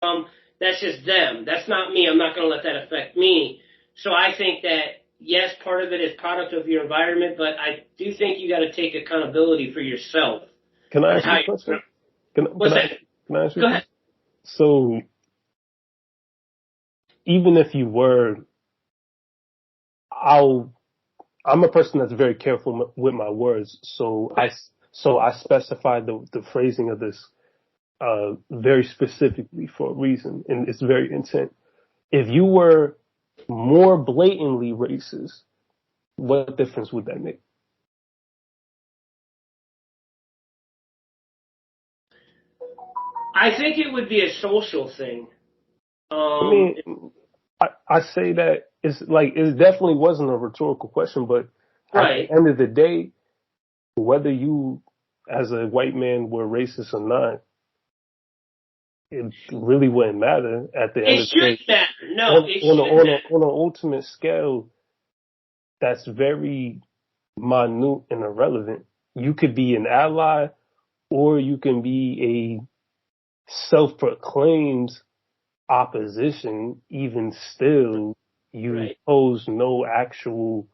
That's just them. That's not me. I'm not going to let that affect me. So I think that, yes, part of it is product of your environment, but I do think you got to take accountability for yourself. Can I ask you a question? What's that? Can I ask you Go ahead. So, even if you were, I'm a person that's very careful with my words. So I specify the phrasing of this, very specifically for a reason, and it's very intent. If you were more blatantly racist, what difference would that make? I think it would be a social thing. I say that it's like, it definitely wasn't a rhetorical question, but right. At the end of the day, whether you as a white man were racist or not, it really wouldn't matter at the end of the day. It should matter. No, it should matter. On an ultimate scale, that's very minute and irrelevant. You could be an ally, or you can be a self-proclaimed opposition. Even still, you pose no actual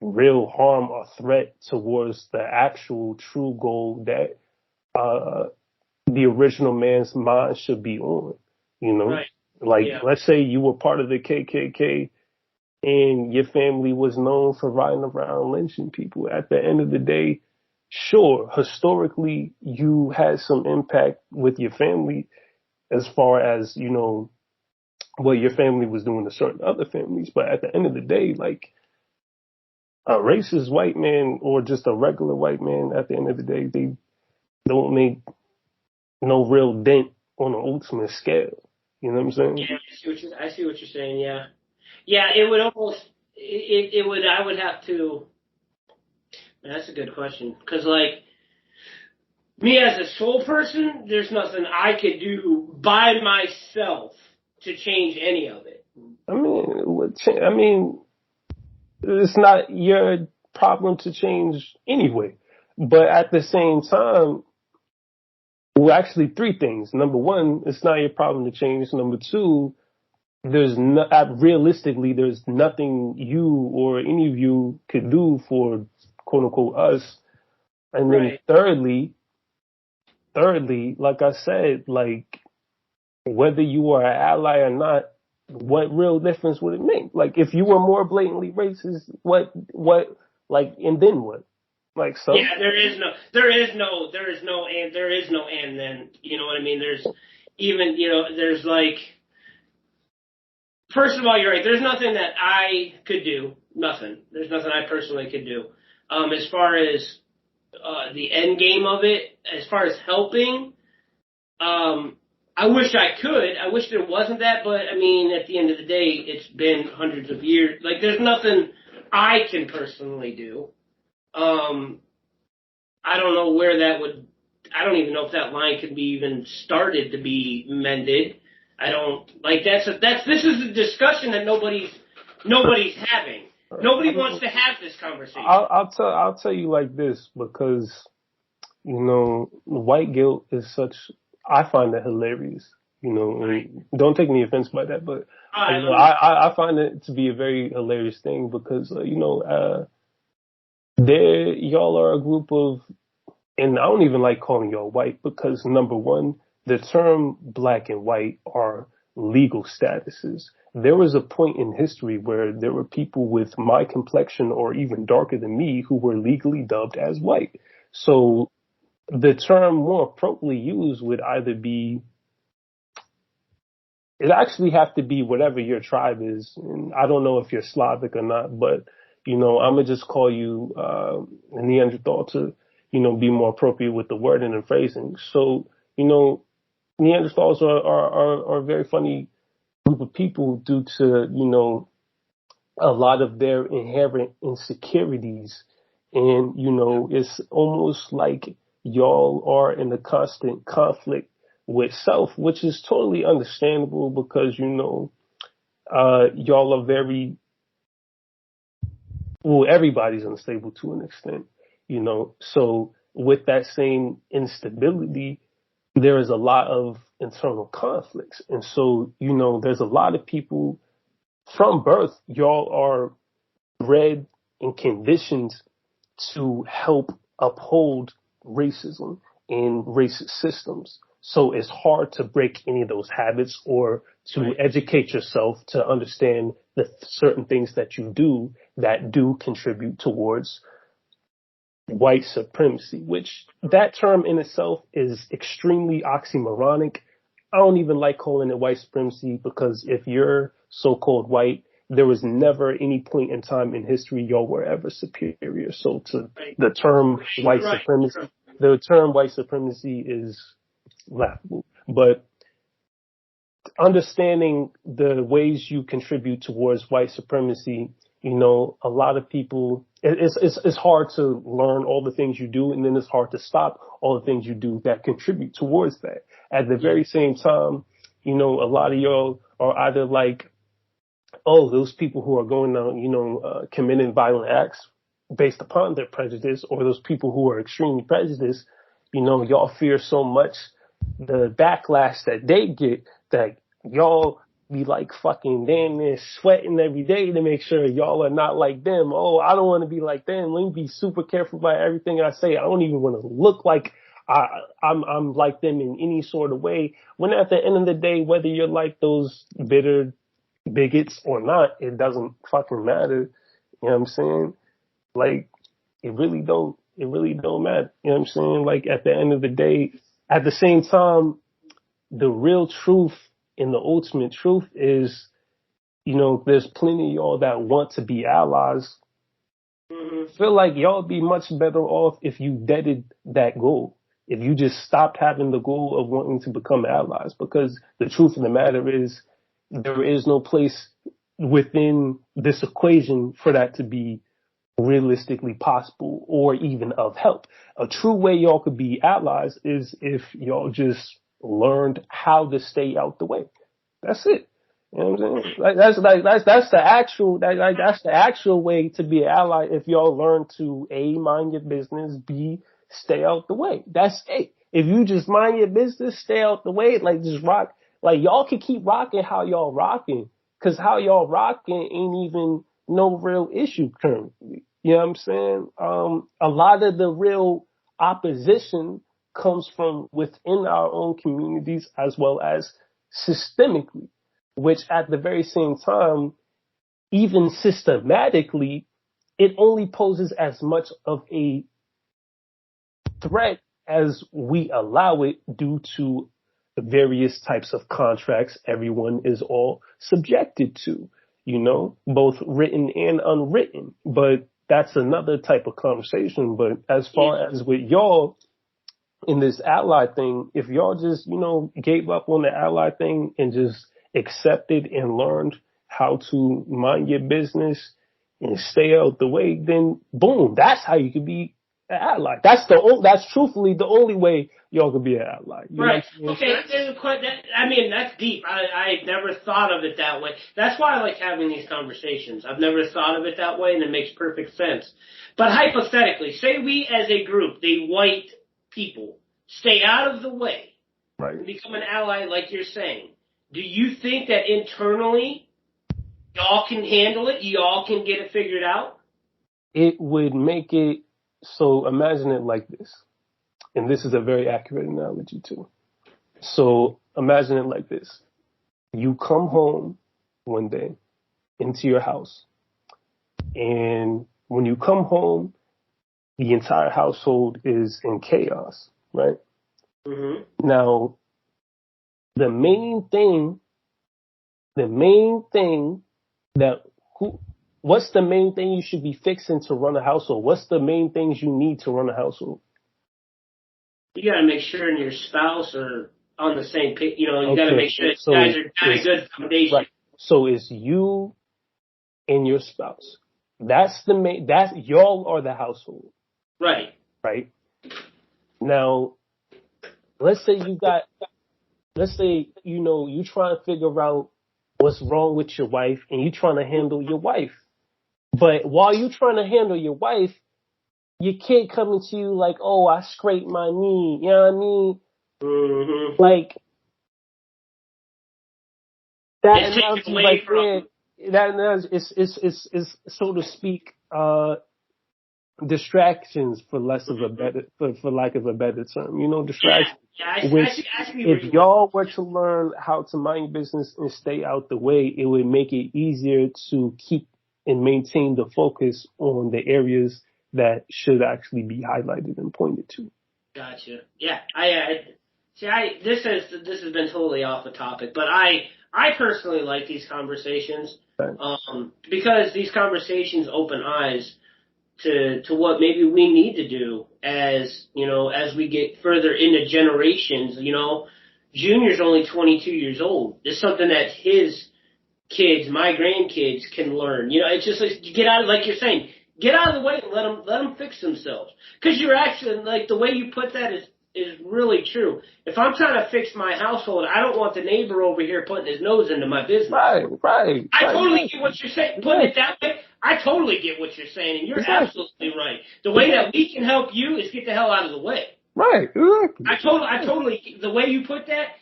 real harm or threat towards the actual true goal that the original man's mind should be on. You know, let's say you were part of the KKK and your family was known for riding around lynching people. At the end of the day, sure, historically you had some impact with your family as far as, you know, what your family was doing to certain other families. But at the end of the day, like, a racist white man or just a regular white man, at the end of the day, they don't make no real dent on an ultimate scale. You know what I'm saying? Yeah, I see what you're saying. Yeah. Yeah, it would almost, it would, I would have to, that's a good question. Cause like, me as a sole person, there's nothing I could do by myself to change any of it. I mean, it's not your problem to change anyway. But at the same time, well, actually three things. Number one, it's not your problem to change. Number two, realistically, there's nothing you or any of you could do for quote unquote us. And then thirdly, like I said, like, whether you are an ally or not, what real difference would it make? Like, if you were more blatantly racist, what, like, and then what? Like, so? Yeah, there is no, and then, you know what I mean? There's even, you know, there's like, first of all, you're right. There's nothing that I could do. Nothing. There's nothing I personally could do. As far as, the end game of it, as far as helping, I wish I could. I wish there wasn't that, but I mean, at the end of the day, it's been hundreds of years. Like, there's nothing I can personally do. I don't know where that would, I don't even know if that line could be even started to be mended. I don't, like, this is a discussion that nobody's having. Nobody wants to have this conversation. I'll tell you like this, because, you know, white guilt is such, I find it hilarious, you know, and don't take any offense by that, but I find it to be a very hilarious thing because, you know, y'all are a group of, and I don't even like calling y'all white because, number one, the term black and white are legal statuses. There was a point in history where there were people with my complexion or even darker than me who were legally dubbed as white. So the term more appropriately used would either be, it actually have to be whatever your tribe is. And I don't know if you're Slavic or not, but, you know, I'm going to just call you a Neanderthal to, you know, be more appropriate with the wording and phrasing. So, you know, Neanderthals are a very funny group of people due to, you know, a lot of their inherent insecurities. And, you know, it's almost like y'all are in a constant conflict with self, which is totally understandable because, you know, y'all are very, well, everybody's unstable to an extent, you know. So with that same instability, there is a lot of internal conflicts. And so, there's a lot of people from birth, y'all are bred and conditioned to help uphold racism and racist systems. So it's hard to break any of those habits or to educate yourself to understand the certain things that you do that do contribute towards white supremacy, which that term in itself is extremely oxymoronic. I don't even like calling it white supremacy because if you're so-called white, there was never any point in time in history y'all were ever superior. So to the term white supremacy, the term white supremacy is laughable. But understanding the ways you contribute towards white supremacy, a lot of people, it's hard to learn all the things you do, and then it's hard to stop all the things you do that contribute towards that. At the very same time, a lot of y'all are either like, oh, those people who are going out, committing violent acts based upon their prejudice, or those people who are extremely prejudiced, y'all fear so much the backlash that they get that y'all be like fucking damn near sweating every day to make sure y'all are not like them. Oh, I don't want to be like them. Let me be super careful about everything I say. I don't even want to look like I'm like them in any sort of way. When at the end of the day, whether you're like those bitter bigots or not, it doesn't fucking matter. You know what I'm saying? Like, it really don't matter. You know what I'm saying? Like, at the end of the day, at the same time, the real truth and the ultimate truth is, there's plenty of y'all that want to be allies. I feel like y'all be much better off if you deaded that goal. If you just stopped having the goal of wanting to become allies, because the truth of the matter is there is no place within this equation for that to be realistically possible or even of help. A true way y'all could be allies is if y'all just learned how to stay out the way. That's it. You know what I'm saying? That's the actual way to be an ally. If y'all learn to A, mind your business, B, stay out the way. That's it. If you just mind your business, stay out the way, like just rock, like y'all can keep rocking how y'all rocking, cause how y'all rocking ain't even no real issue currently. You know what I'm saying? A lot of the real opposition comes from within our own communities as well as systemically, which at the very same time, even systematically, it only poses as much of a threat as we allow it due to the various types of contracts everyone is all subjected to, both written and unwritten. But that's another type of conversation. But as far as with y'all in this ally thing, if y'all just, gave up on the ally thing and just accepted and learned how to mind your business and stay out the way, then boom, that's how you could be an ally. That's truthfully the only way y'all could be an ally. Right. Okay. That's deep. I never thought of it that way. That's why I like having these conversations. I've never thought of it that way, and it makes perfect sense. But hypothetically, say we as a group, the white people, stay out of the way, right, and become an ally like you're saying. Do you think that internally y'all can handle it? Y'all can get it figured out? It would make it, so imagine it like this. And this is a very accurate analogy too. So imagine it like this. You come home one day into your house, and when you come home, the entire household is in chaos, right? Mm-hmm. Now, what's the main thing you should be fixing to run a household? What's the main things you need to run a household? You gotta make sure your spouse are on the same page. You gotta make sure that guys are at a good foundation. Right. So it's you and your spouse. That's y'all are the household. Right. Right. Now, let's say you try to figure out what's wrong with your wife and you trying to handle your wife. But while you trying to handle your wife, your kid coming to you like, oh, I scraped my knee. You know what I mean? Mm-hmm. Like, that It's taken analogy away right from. there, that analogy is so to speak, distractions for less of a better, for lack of a better term. You know, distractions. I see where If you y'all were to learn how to mind your business and stay out the way, it would make it easier to keep and maintain the focus on the areas that should actually be highlighted and pointed to. Gotcha. Yeah, this has been totally off the topic, but I personally like these conversations, Right. because these conversations open eyes to what maybe we need to do as, as we get further into generations. Junior's only 22 years old. It's something that his kids, my grandkids, can learn. It's just like, get out of, like you're saying, get out of the way and let them fix themselves. Because you're actually, like, the way you put that is really true. If I'm trying to fix my household, I don't want the neighbor over here putting his nose into my business. Right. I totally get what you're saying. Putting it that way, I totally get what you're saying, and you're absolutely right. The way that we can help you is get the hell out of the way. Right. Exactly. I totally, the way you put that,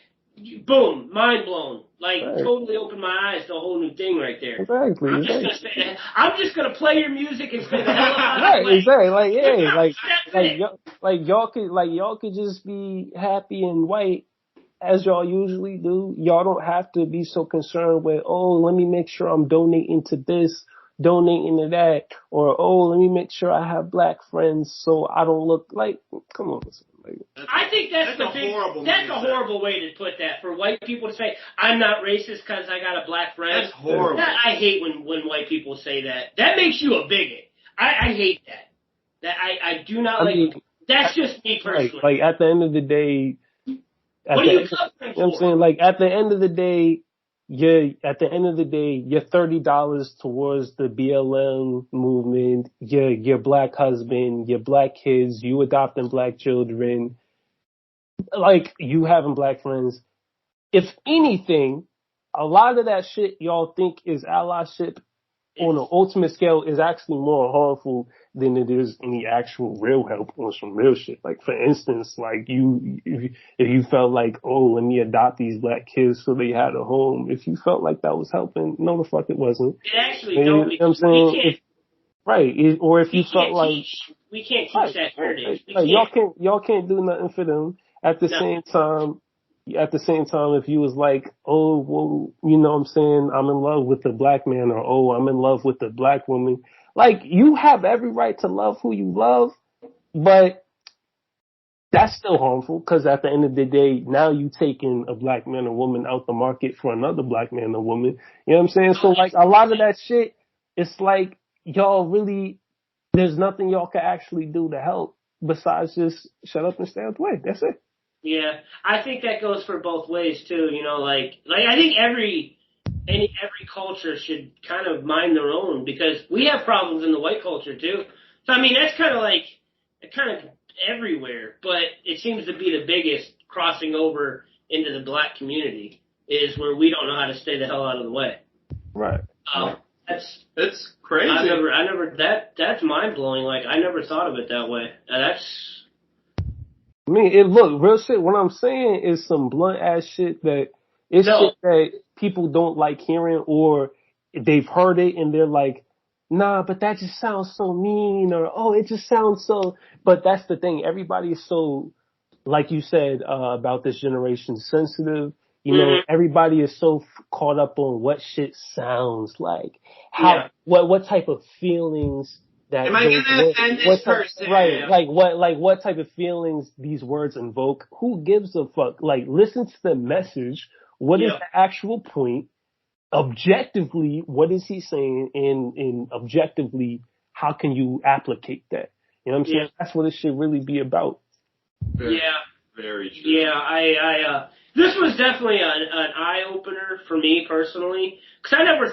boom, mind blown. Like, totally opened my eyes to a whole new thing right there. Exactly. I'm just gonna play your music and stay the hell out of the way. Exactly. Like, yeah, y'all could just be happy and white as y'all usually do. Y'all don't have to be so concerned with, let me make sure I'm donating to this, donating to that, or let me make sure I have black friends so I don't look like. Come on. I think that's a horrible way to put that, for white people to say, I'm not racist because I got a black friend. That's horrible. I hate when white people say that. That makes you a bigot. I hate that. I do not that's just me personally. Like at the end of the day, what are you covering for? I'm saying, like, at the end of the day, your $30 towards the BLM movement, your black husband, your black kids, you adopting black children, like, you having black friends. If anything, a lot of that shit y'all think is allyship on an ultimate scale is actually more harmful than it is any actual real help on some real shit. Like, for instance, like, if you felt like, let me adopt these black kids so they had a home, if you felt like that was helping, no, the fuck it wasn't. It actually don't. You know what I'm saying? Or if you felt like we can't teach that heritage. Y'all can't do nothing for them. At the same time, if you was like, you know what I'm saying, I'm in love with the black man, or I'm in love with the black woman, like, you have every right to love who you love, but that's still harmful, because at the end of the day, now you taking a black man or woman out the market for another black man or woman. You know what I'm saying? So, like, a lot of that shit, it's like, y'all really, there's nothing y'all can actually do to help besides just shut up and stay out the way. That's it. Yeah, I think that goes for both ways too. Like I think every culture should kind of mind their own, because we have problems in the white culture too. So I mean, that's kind of everywhere, but it seems to be the biggest crossing over into the black community is where we don't know how to stay the hell out of the way. Right. It's crazy. That's mind blowing. Like, I never thought of it that way. I mean, look, real shit, what I'm saying is some blunt ass shit shit that people don't like hearing, or they've heard it and they're like, nah, but that just sounds so mean, or, it just sounds so, but that's the thing. Everybody is so, like you said, about this generation, sensitive. You know, everybody is so caught up on what shit sounds like. What type of feelings that am I gonna offend this person? Right, what type of feelings these words invoke? Who gives a fuck? Like, listen to the message. What is the actual point? Objectively, what is he saying? And objectively, how can you applicate that? You know what I'm saying? That's what it should really be about. Very true. Yeah, this was definitely an eye opener for me personally, because I never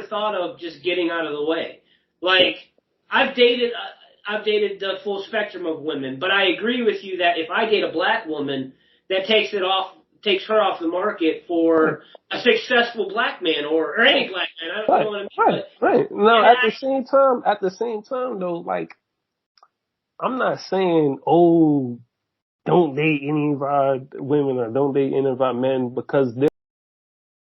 thought of just getting out of the way. Like, I've dated the full spectrum of women, but I agree with you that if I date a black woman, that takes her off the market for a successful black man or any black man. I don't know what I mean. Right. No, at the same time though, like, I'm not saying, don't date any of our women or don't date any of our men, because